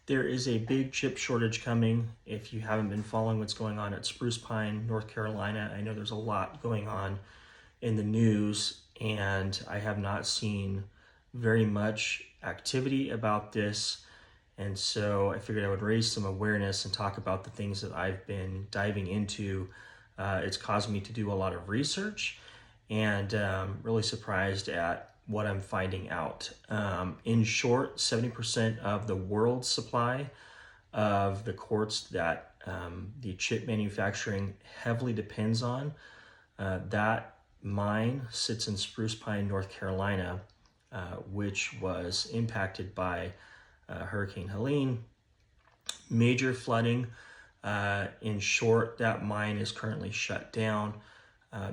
There is a big chip shortage coming. If you haven't been following what's going on at Spruce Pine, North Carolina, I know there's a lot going on in the news, and I have not seen very much activity about this. And so I figured I would raise some awareness and talk about the things that I've been diving into. It's caused me to do a lot of research, and really surprised at what I'm finding out. In short, 70% of the world's supply of the quartz that the chip manufacturing heavily depends on, that mine sits in Spruce Pine, North Carolina, which was impacted by Hurricane Helene, major flooding. In short, that mine is currently shut down.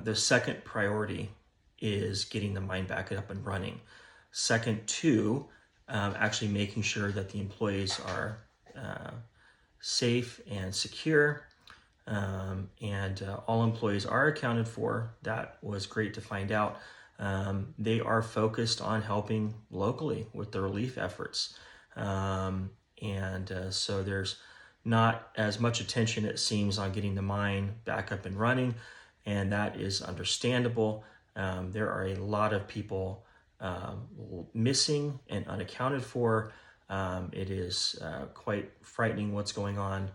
The second priority is getting the mine back up and running. Second to actually making sure that the employees are safe and secure, and all employees are accounted for. That was great to find out. They are focused on helping locally with the relief efforts. So there's not as much attention, it seems, on getting the mine back up and running, and that is understandable. There are a lot of people missing and unaccounted for. It is quite frightening what's going on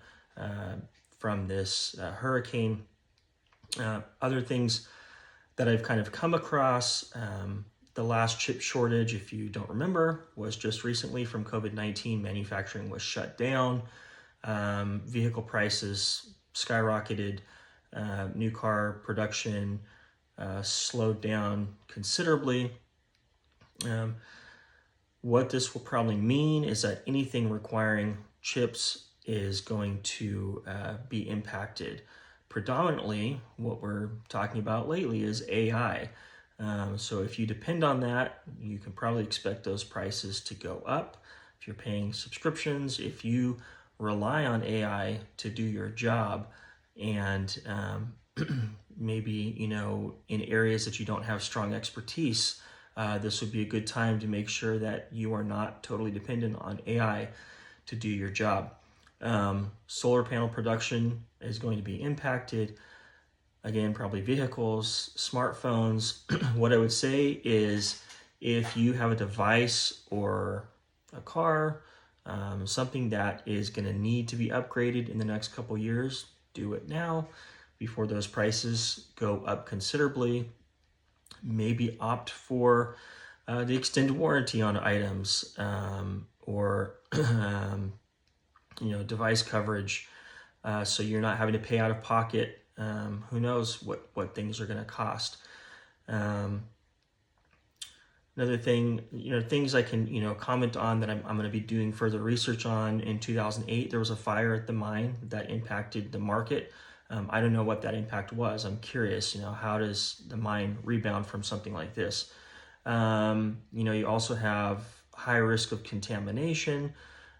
from this hurricane. Other things that I've kind of come across, the last chip shortage, if you don't remember, was just recently from COVID-19. Manufacturing was shut down. Vehicle prices skyrocketed. New car production slowed down considerably. What this will probably mean is that anything requiring chips is going to be impacted. Predominantly, what we're talking about lately is AI. So if you depend on that, you can probably expect those prices to go up. If you're paying subscriptions, if you rely on AI to do your job, and maybe, in areas that you don't have strong expertise, this would be a good time to make sure that you are not totally dependent on AI to do your job. Solar panel production is going to be impacted. Again, probably vehicles, smartphones. What I would say is, if you have a device or a car, something that is going to need to be upgraded in the next couple years, do it now before those prices go up considerably. Maybe opt for the extended warranty on items, or device coverage, so you're not having to pay out of pocket. Who knows what things are going to cost. Another thing, things I can, comment on that I'm going to be doing further research on. In 2008, there was a fire at the mine that impacted the market. I don't know what that impact was. I'm curious, how does the mine rebound from something like this? You also have high risk of contamination.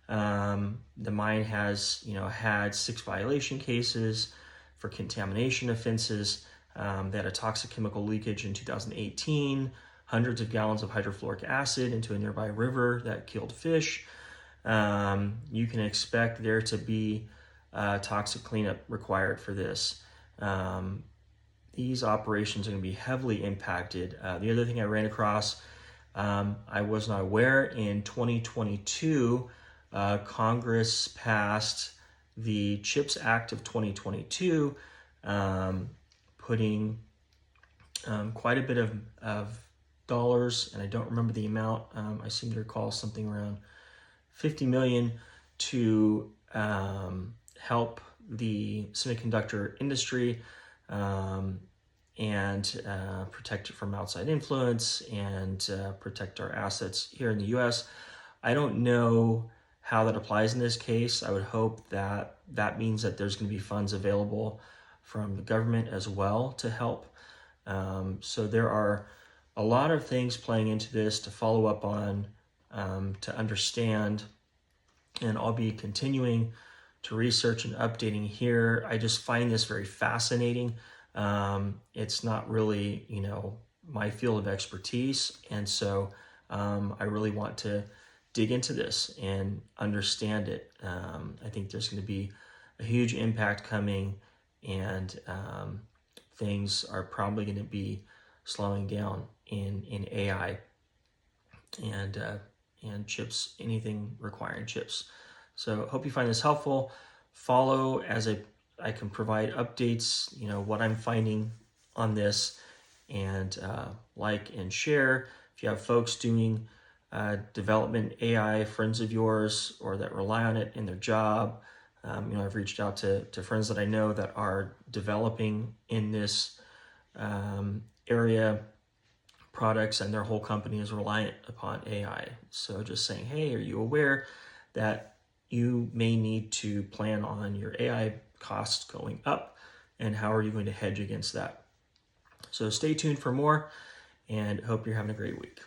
The mine has, had 6 violation cases for contamination offenses. They had a toxic chemical leakage in 2018, hundreds of gallons of hydrofluoric acid into a nearby river that killed fish. You can expect there to be toxic cleanup required for this. These operations are going to be heavily impacted. The other thing I ran across, I was not aware, in 2022, Congress passed the CHIPS Act of 2022, putting quite a bit of dollars, and I don't remember the amount. I seem to recall something around $50 million to help the semiconductor industry and protect it from outside influence, and protect our assets here in the U.S. I don't know how that applies in this case. I would hope that that means that there's going to be funds available from the government as well to help. So there are a lot of things playing into this to follow up on, to understand, and I'll be continuing to research and updating here. I just find this very fascinating. It's not really, my field of expertise, and so I really want to dig into this and understand it. I think there's going to be a huge impact coming, and things are probably going to be slowing down in AI and chips, anything requiring chips. So hope you find this helpful. Follow as I can provide updates, what I'm finding on this, and like and share. If you have folks doing development AI, friends of yours, or that rely on it in their job, I've reached out to friends that I know that are developing in this area products, and their whole company is reliant upon AI. So just saying, hey, are you aware that you may need to plan on your AI costs going up, and how are you going to hedge against that? So stay tuned for more, and hope you're having a great week.